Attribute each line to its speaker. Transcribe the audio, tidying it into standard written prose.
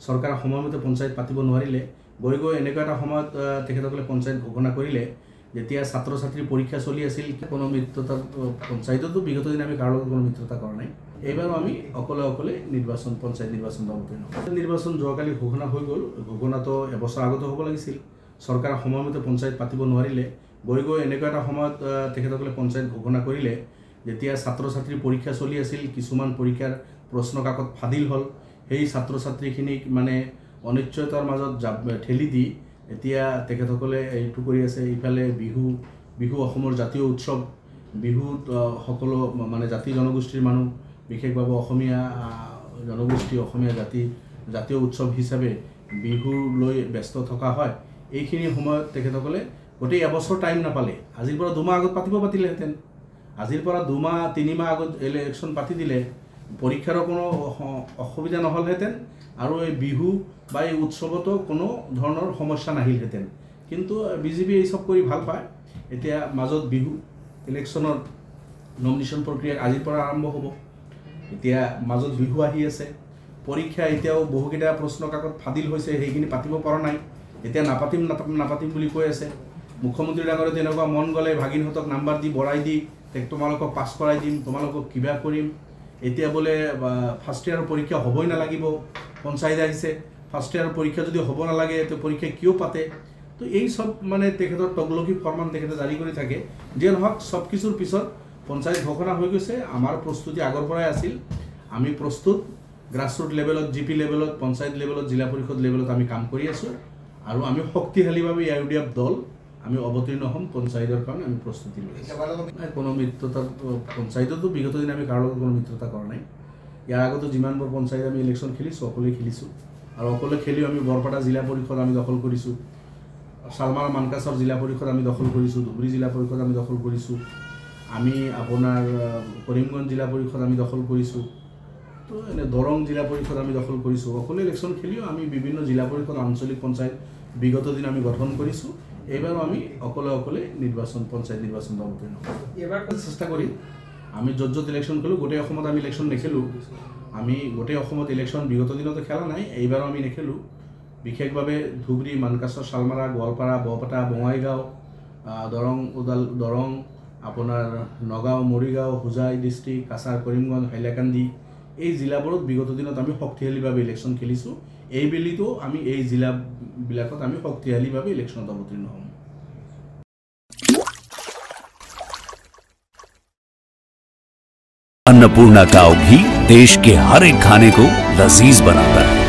Speaker 1: চৰকাৰে সময়মতে পঞ্চায়ত পাতিব নোৱাৰিলে গৈ গৈ এনেকুৱা এটা সময়ত তেখেতসকলে পঞ্চায়ত ঘোষণা কৰিলে যেতিয়া ছাত্ৰ ছাত্ৰীৰ পৰীক্ষা চলি আছিল কোনো মিত্ৰতা পঞ্চায়ততো বিগত দিন আমি কাৰো লগত কোনো মিত্ৰতা কৰা নাই এইবাৰো আমি অকলে নিৰ্বাচন পঞ্চায়ত নিৰ্বাচন নিৰ্বাচন যোৱাকালি ঘোষণা হৈ গ'ল ঘোষণাটো এবছৰ আগতে হ'ব লাগিছিল চৰকাৰে সময়মতে পঞ্চায়ত পাতিব নোৱাৰিলে গৈ গৈ এনেকুৱা এটা সময়ত তেখেতসকলে পঞ্চায়ত ঘোষণা কৰিলে যেতিয়া ছাত্ৰ ছাত্ৰীৰ পৰীক্ষা চলি আছিল কিছুমান পৰীক্ষাৰ প্ৰশ্ন কাকত ফাদিল হ'ল সেই ছাত্ৰ ছাত্ৰীখিনিক মানে অনিশ্চয়তাৰ মাজত ঠেলি দি এতিয়া তেখেতসকলে এইটো কৰি আছে ইফালে বিহু অসমৰ জাতীয় উৎসৱ বিহুত সকলো মানে জাতি জনগোষ্ঠীৰ মানুহ বিশেষভাৱে অসমীয়া জনগোষ্ঠী অসমীয়া জাতীয় উৎসৱ হিচাপে বিহু লৈ ব্যস্ত থকা হয় এইখিনি সময়ত তেখেতসকলে গোটেই এবছৰ টাইম নাপালে আজিৰ পৰা 2 মাহ আগত পাতিলেহেঁতেন আজিৰ পৰা 2 মাহ 3 মাহ আগত ইলেকশ্যন পাতি দিলে পৰীক্ষাৰ কোনো অসুবিধা নহলহেঁতেন আৰু এই বিহু বা এই উৎসৱতো কোনো ধৰণৰ সমস্যা নাহিলহেঁতেন কিন্তু বিজেপি এই সব কৰি ভাল পায় এতিয়া মাজত বিহু ইলেকশ্যনৰ নমিনেশ্যন প্ৰক্ৰিয়া আজিৰ পৰা আৰম্ভ হ'ব এতিয়া মাজত বিহু আহি আছে পৰীক্ষা এতিয়াও বহুকেইটা প্ৰশ্ন কাকত ফাদিল হৈছে সেইখিনি পাতিব পৰা নাই এতিয়া নাপাতিম বুলি কৈ আছে মুখ্যমন্ত্ৰী ডাঙৰে তেনেকুৱা মন গ'লে ভাগিনহঁতক নাম্বাৰ দি বঢ়াই দি তোমালোকক পাছ কৰাই দিম তোমালোকক কিবা কৰিম এতিয়া বোলে ফাৰ্ষ্ট ইয়াৰৰ পৰীক্ষা হ'বই নালাগিব পঞ্চায়ত আহিছে ফাৰ্ষ্ট ইয়াৰৰ পৰীক্ষা যদি হ'ব নালাগে তো পৰীক্ষা কিয় পাতে তো এই সব মানে তেখেতৰ তগলকি ফৰমান তেখেতে জাৰি কৰি থাকে যে নহওক সব কিছুৰ পিছত পঞ্চায়ত ঘোষণা হৈ গৈছে আমাৰ প্ৰস্তুতি আগৰ পৰাই আছিল আমি প্ৰস্তুত গ্ৰাছৰুট লেভেলত জিপি লেভেলত পঞ্চায়ত লেভেলত জিলা পৰিষদ লেভেলত আমি কাম কৰি আছোঁ আৰু আমি শক্তিশালীভাৱে ইউডিএফ দল আমি অৱতীৰ্ণ হ'ম পঞ্চায়তৰ কাৰণে আমি প্ৰস্তুতি লৈ আছোঁ কোনো মিত্ৰতা পঞ্চায়ততো বিগত দিন আমি কাৰো লগত কোনো মিত্ৰতা কৰা নাই ইয়াৰ আগতো যিমানবোৰ পঞ্চায়ত আমি ইলেকশ্যন খেলিছোঁ অকলে খেলিছোঁ আৰু অকলে খেলিও আমি বৰপেটা জিলা পৰিষদ আমি দখল কৰিছোঁ শালমাৰা মানকাছৰ জিলা পৰিষদ আমি দখল কৰিছোঁ ধুবুৰী জিলা পৰিষদ আমি দখল কৰিছোঁ আমি আপোনাৰ কৰিমগঞ্জ জিলা পৰিষদ আমি দখল কৰিছোঁ তো এনে দৰং জিলা পৰিষদ আমি দখল কৰিছোঁ অকলে ইলেকশ্যন খেলিও আমি বিভিন্ন জিলা পৰিষদ আঞ্চলিক পঞ্চায়ত বিগত দিন আমি গঠন কৰিছোঁ এইবাৰো আমি অকলে পঞ্চায়ত নিৰ্বাচন অৱতীৰ্ণ এবাৰ চেষ্টা কৰিম আমি য'ত ইলেকশ্যন খেলোঁ গোটেই অসমত আমি ইলেকশ্যন নেখেলোঁ আমি গোটেই অসমত ইলেকশ্যন বিগত দিনতো খেলা নাই এইবাৰো আমি নেখেলোঁ বিশেষভাৱে ধুবুৰী মানকাছৰ শালমাৰা গোৱালপাৰা বৰপেটা বঙাইগাঁও দৰং আপোনাৰ নগাঁও মৰিগাঁও হোজাই ডিষ্ট্ৰিক্ট কাছাৰ কৰিমগঞ্জ হাইলাকান্দি এই জিলাবোৰত বিগত দিনত আমি শক্তিশালীভাৱে ইলেকশ্যন খেলিছোঁ এইবেলিতো আমি এই জিলাবিলাকত আমি শক্তিশালীভাৱে ইলেকশ্যনত অৱতীৰ্ণ হ'ম
Speaker 2: अन्नपूर्णा काव घी देश के हर एक खाने को लजीज बनाता है।